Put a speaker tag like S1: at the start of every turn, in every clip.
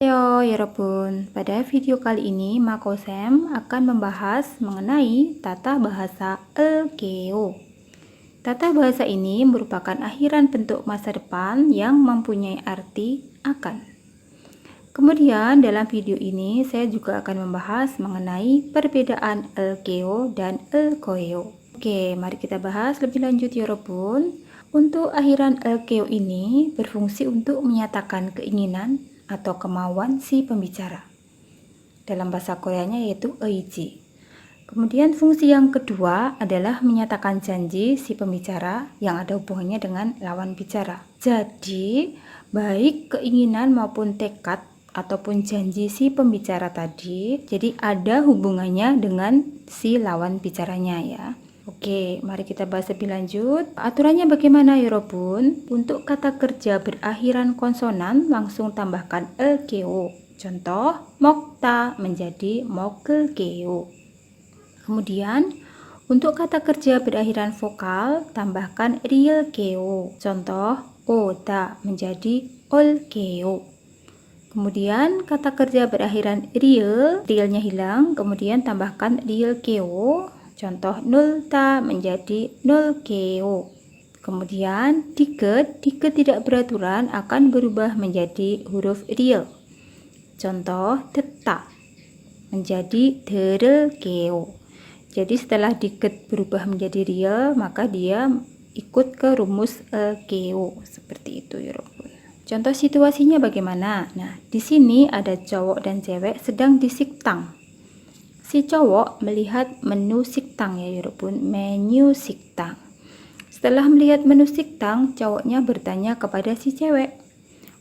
S1: Yo, Yorobun. Pada video kali ini, Makosem akan membahas mengenai tata bahasa Elkeo. Tata bahasa ini merupakan akhiran bentuk masa depan yang mempunyai arti akan. Kemudian dalam video ini saya juga akan membahas mengenai perbedaan Elkeo dan Elkoeo. Oke, mari kita bahas lebih lanjut Yorobun. Untuk akhiran Elkeo ini berfungsi untuk menyatakan keinginan atau kemauan si pembicara. Dalam bahasa Koreanya yaitu eiji. Kemudian fungsi yang kedua adalah menyatakan janji si pembicara yang ada hubungannya dengan lawan bicara. Jadi, baik keinginan maupun tekad ataupun janji si pembicara tadi, jadi ada hubungannya dengan si lawan bicaranya ya. Oke, mari kita bahas lebih lanjut. Aturannya bagaimana Yorobun? Untuk kata kerja berakhiran konsonan langsung tambahkan elkeo. Contoh, mokta menjadi mokelkeo. Kemudian, untuk kata kerja berakhiran vokal tambahkan rielkeo. Contoh, oda menjadi olkeo. Kemudian kata kerja berakhiran rielnya hilang, kemudian tambahkan rielkeo. Contoh nulta menjadi nulkeo. Kemudian tiket tidak beraturan akan berubah menjadi huruf riel. Contoh teta menjadi derelkeo. Jadi setelah diket berubah menjadi riel, maka dia ikut ke rumus elkeo. Seperti itu ya Robun. Contoh situasinya bagaimana? Nah, di sini ada cowok dan cewek sedang disiktang. Si cowok melihat menu siktang ya Yorobun, menu siktang. Setelah melihat menu siktang, cowoknya bertanya kepada si cewek,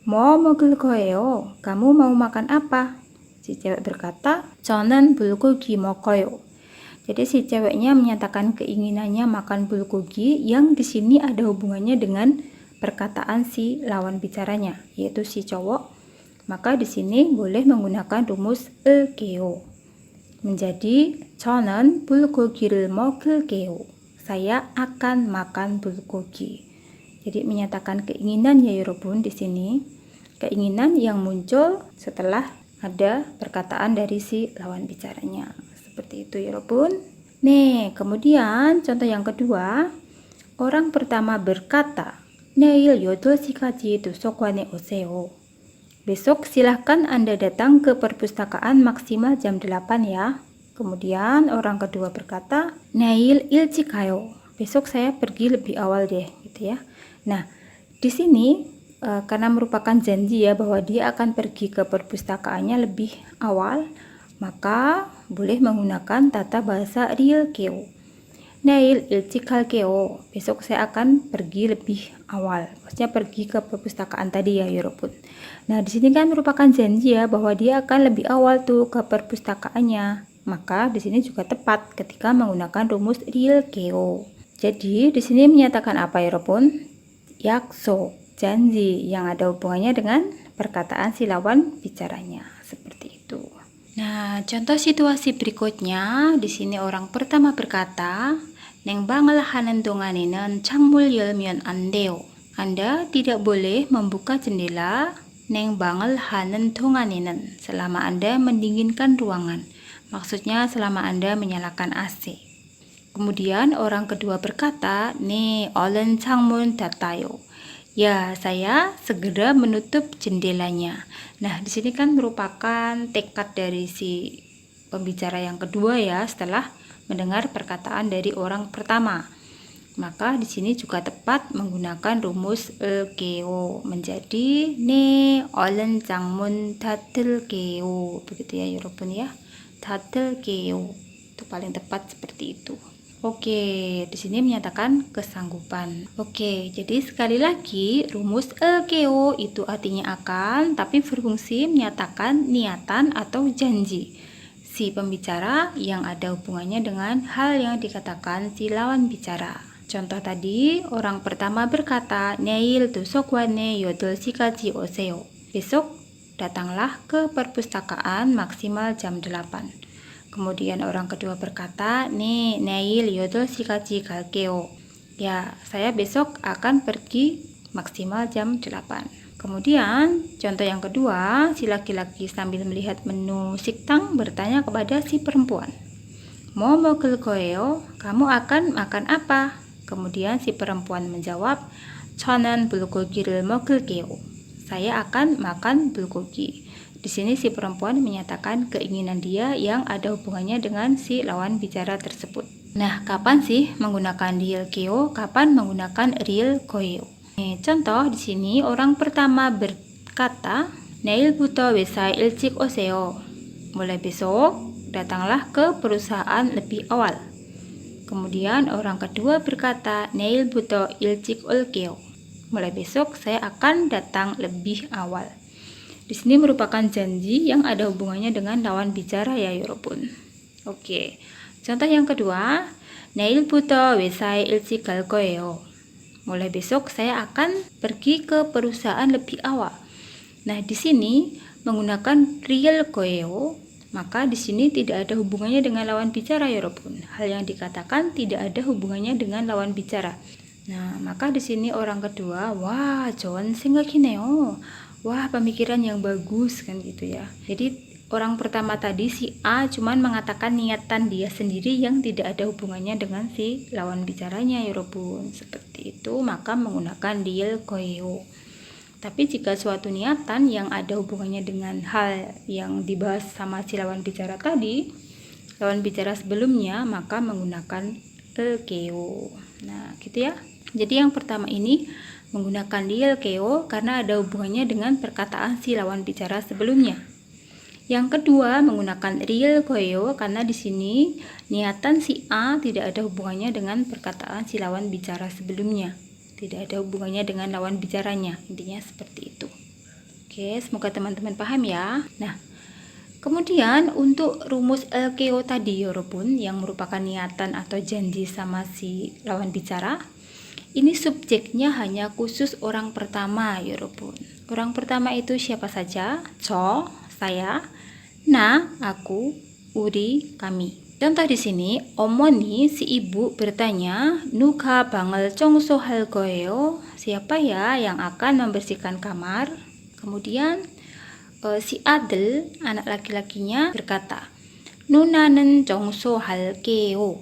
S1: "Mau mogel koyo, kamu mau makan apa?" Si cewek berkata, "저는 불고기 먹어요." Jadi si ceweknya menyatakan keinginannya makan bulgogi yang di sini ada hubungannya dengan perkataan si lawan bicaranya, yaitu si cowok. Maka di sini boleh menggunakan rumus elkeo. Menjadi 저는 불고기를 먹을게요. Saya akan makan bulgogi. Jadi menyatakan keinginan ya Yorobun di sini. Keinginan yang muncul setelah ada perkataan dari si lawan bicaranya. Seperti itu Yorobun. Nih, kemudian contoh yang kedua. Orang pertama berkata, "내일 8시까지 도서관에 오세요." Besok silahkan Anda datang ke perpustakaan maksimal jam 8 ya. Kemudian orang kedua berkata, "Neil ilci kayo." Besok saya pergi lebih awal deh, gitu ya. Nah, di sini karena merupakan janji ya bahwa dia akan pergi ke perpustakaannya lebih awal, maka boleh menggunakan tata bahasa rielkeo. Neil ilci kalkeo. Besok saya akan pergi lebih awal. Maksudnya pergi ke perpustakaan tadi ya Yorobun. Nah, di sini kan merupakan janji ya bahwa dia akan lebih awal tuh ke perpustakaannya. Maka di sini juga tepat ketika menggunakan rumus rielkeo. Jadi di sini menyatakan apa Yorobun? Yakso, janji yang ada hubungannya dengan perkataan si lawan bicaranya. Seperti itu. Nah, contoh situasi berikutnya, di sini orang pertama berkata, "냉방을 하는 동안에는 창문 열면 안 돼요." Anda tidak boleh membuka jendela 냉방을 하는 동안에는 selama Anda mendinginkan ruangan. Maksudnya selama Anda menyalakan AC. Kemudian orang kedua berkata, "네, 얼른 창문 닫아요." Ya, saya segera menutup jendelanya. Nah, di sini kan merupakan tekad dari si pembicara yang kedua ya, setelah mendengar perkataan dari orang pertama. Maka di sini juga tepat menggunakan rumus elkeo menjadi ne 얼른 창문 닫을게요. Begitu ya Yorobun ya. 닫을게요. Itu paling tepat seperti itu. Oke, di sini menyatakan kesanggupan. Oke, jadi sekali lagi rumus elkeo itu artinya akan, tapi berfungsi menyatakan niatan atau janji si pembicara yang ada hubungannya dengan hal yang dikatakan si lawan bicara. Contoh tadi, orang pertama berkata, "내일 도서관에 8시까지 오세요." Besok datanglah ke perpustakaan maksimal jam 8. Kemudian orang kedua berkata, "네, 내일 8시까지 갈게요." Ya, saya besok akan pergi maksimal jam 8. Kemudian contoh yang kedua, si laki-laki sambil melihat menu siktang bertanya kepada si perempuan, "Mau 먹을 거예요? Kamu akan makan apa?" Kemudian si perempuan menjawab, "저는 불고기를 먹을게요." Saya akan makan bulgogi. Di sini si perempuan menyatakan keinginan dia yang ada hubungannya dengan si lawan bicara tersebut. Nah, kapan sih menggunakan real keo? Kapan menggunakan real koyo? Contoh di sini orang pertama berkata, "내일부터 회사에 일찍 오세요." Mulai besok datanglah ke perusahaan lebih awal. Kemudian orang kedua berkata, "내일부터 일찍 올게요." Mulai besok saya akan datang lebih awal. Di sini merupakan janji yang ada hubungannya dengan lawan bicara ya, 여러분. Oke. Contoh yang kedua, "내일부터 회사에 일찍 갈 거예요." Mulai besok saya akan pergi ke perusahaan lebih awal. Nah, di sini menggunakan real koeo, maka di sini tidak ada hubungannya dengan lawan bicara ya, 여러분. Hal yang dikatakan tidak ada hubungannya dengan lawan bicara. Nah, maka di sini orang kedua, "Wah, 좋은 생각이네요." Wah, pemikiran yang bagus kan gitu ya. Jadi orang pertama tadi si A cuman mengatakan niatan dia sendiri yang tidak ada hubungannya dengan si lawan bicaranya, 여러분. Seperti itu, maka menggunakan real koeo. Tapi jika suatu niatan yang ada hubungannya dengan hal yang dibahas sama si lawan bicara tadi, lawan bicara sebelumnya, maka menggunakan keo. Nah, gitu ya. Jadi yang pertama ini menggunakan real keo karena ada hubungannya dengan perkataan si lawan bicara sebelumnya. Yang kedua menggunakan real koeo karena di sini niatan si A tidak ada hubungannya dengan perkataan si lawan bicara sebelumnya. Tidak ada hubungannya dengan lawan bicaranya. Intinya seperti itu. Oke, semoga teman-teman paham ya. Nah, kemudian untuk rumus LKO tadi, 여러분, yang merupakan niatan atau janji sama si lawan bicara, ini subjeknya hanya khusus orang pertama, 여러분. Orang pertama itu siapa saja? 저, saya, 나, aku, 우리, kami. Contoh di sini, 어머니, si ibu bertanya, 누가 방을 청소할 거예요? Siapa ya yang akan membersihkan kamar? Kemudian si 아들, anak laki-lakinya berkata, 누나는 청소할게요.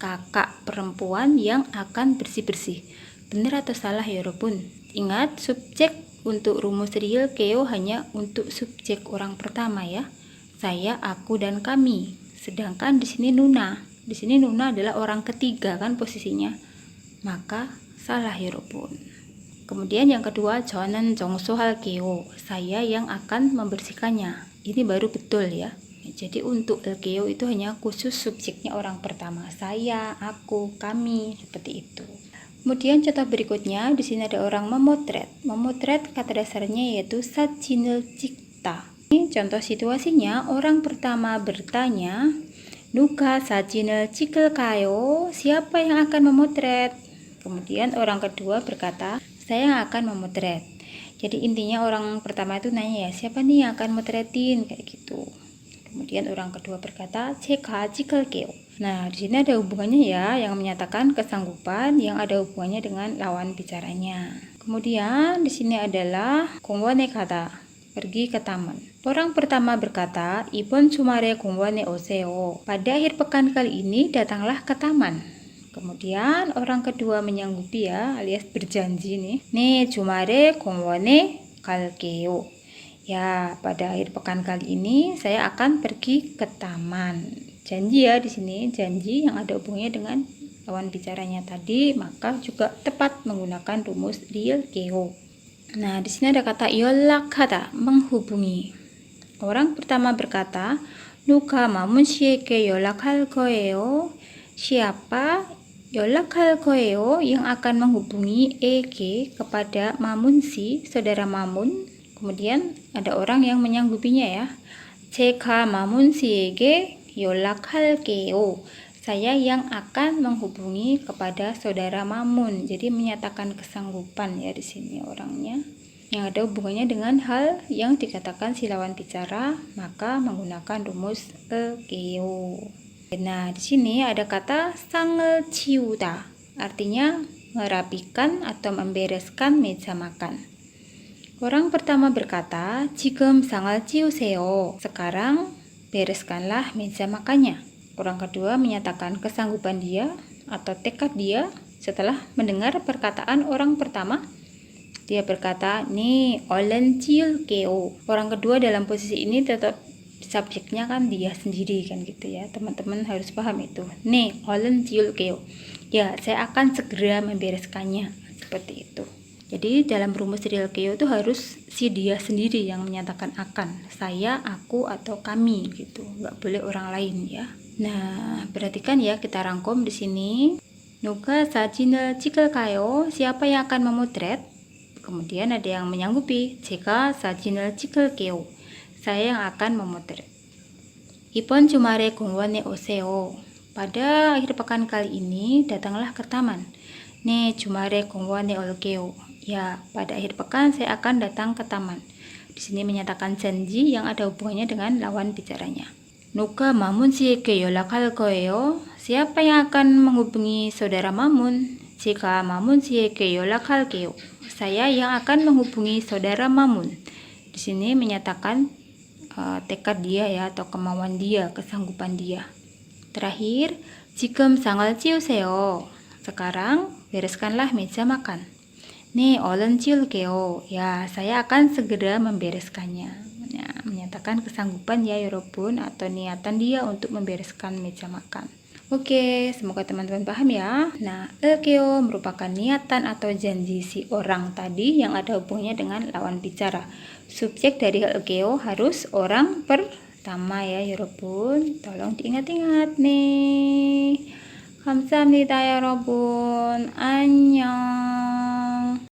S1: Kakak perempuan yang akan bersih-bersih. Benar atau salah ya, 여러분? Ingat, subjek untuk rumus real keo hanya untuk subjek orang pertama ya. Saya, aku, dan kami. Sedangkan di sini nuna. Di sini nuna adalah orang ketiga kan posisinya. Maka salah ya, 여러분. Kemudian yang kedua, 저는 청소할게요. Saya yang akan membersihkannya. Ini baru betul ya. Jadi untuk LKO itu hanya khusus subjeknya orang pertama, saya, aku, kami, seperti itu. Kemudian contoh berikutnya, di sini ada orang memotret. Memotret kata dasarnya yaitu 사진을 찍다. Ini contoh situasinya, orang pertama bertanya, 누가 사진을 찍을까요? Siapa yang akan memotret? Kemudian orang kedua berkata, saya yang akan memotret. Jadi intinya orang pertama itu nanya ya, siapa nih yang akan motretin kayak gitu. Kemudian orang kedua berkata, 제가 찍을게요. Nah, di sini ada hubungannya ya, yang menyatakan kesanggupan yang ada hubungannya dengan lawan bicaranya. Kemudian di sini adalah 공원에 가다, pergi ke taman. Orang pertama berkata, 이번 주말에 공원에 오세요. Pada akhir pekan kali ini datanglah ke taman. Kemudian orang kedua menyanggupi ya, alias berjanji nih. 네, 주말에 공원에 갈게요. Ya, pada akhir pekan kali ini saya akan pergi ke taman. Janji ya di sini, janji yang ada hubungannya dengan lawan bicaranya tadi, maka juga tepat menggunakan rumus real keo. Nah, di sini ada kata 연락하다, menghubungi. Orang pertama berkata, 누가 마문 씨에게 연락할 거예요? Siapa 연락할 거예요 yang akan menghubungi Ege kepada Mamun si, saudara Mamun. Kemudian ada orang yang menyanggupinya ya. 제가 마문 씨에게 연락할게요. Saya yang akan menghubungi kepada saudara Mamun. Jadi menyatakan kesanggupan ya di sini orangnya. Yang ada hubungannya dengan hal yang dikatakan si lawan bicara, maka menggunakan rumus keo. Nah, di sini ada kata 상을 치우다. Artinya merapikan atau membereskan meja makan. Orang pertama berkata, 지금 상을 치우세요. Sekarang bereskanlah meja makannya. Orang kedua menyatakan kesanggupan dia atau tekad dia setelah mendengar perkataan orang pertama. Dia berkata, 네, 얼른 치울게요. Orang kedua dalam posisi ini tetap subjeknya kan dia sendiri kan gitu ya. Teman-teman harus paham itu. 네, 얼른 치울게요. Ya, saya akan segera membereskannya. Seperti itu. Jadi dalam rumus real keo itu harus si dia sendiri yang menyatakan akan. Saya, aku, atau kami gitu. Nggak boleh orang lain ya. Nah, perhatikan ya, kita rangkum di sini. 누가 사진을 찍을까요? Siapa yang akan memotret? Kemudian ada yang menyanggupi. 제가 사진을 찍을게요. Saya yang akan memotret. 이번 주말에 공원에 오세요. Pada akhir pekan kali ini, datanglah ke taman. 네, 주말에 공원에 올게요. Ya, pada akhir pekan saya akan datang ke taman. Di sini menyatakan janji yang ada hubungannya dengan lawan bicaranya. 누가 마문 씨에게 연락할 거예요? Siapa yang akan menghubungi saudara Mamun? 제가 마문 씨에게 연락할게요. Saya yang akan menghubungi saudara Mamun. Di sini menyatakan tekad dia ya atau kemauan dia, kesanggupan dia. Terakhir, 지금 상을 치우세요. Sekarang bereskanlah meja makan. 네, 얼른 치울게요. Ya, saya akan segera membereskannya. Ya, menyatakan kesanggupan ya Yorobun atau niatan dia untuk membereskan meja makan. Oke, semoga teman-teman paham ya. Nah, elkeo merupakan niatan atau janji si orang tadi yang ada hubungannya dengan lawan bicara. Subjek dari elkeo harus orang pertama ya Yorobun. Tolong diingat-ingat nih. 감사합니다, 여러분. 안녕.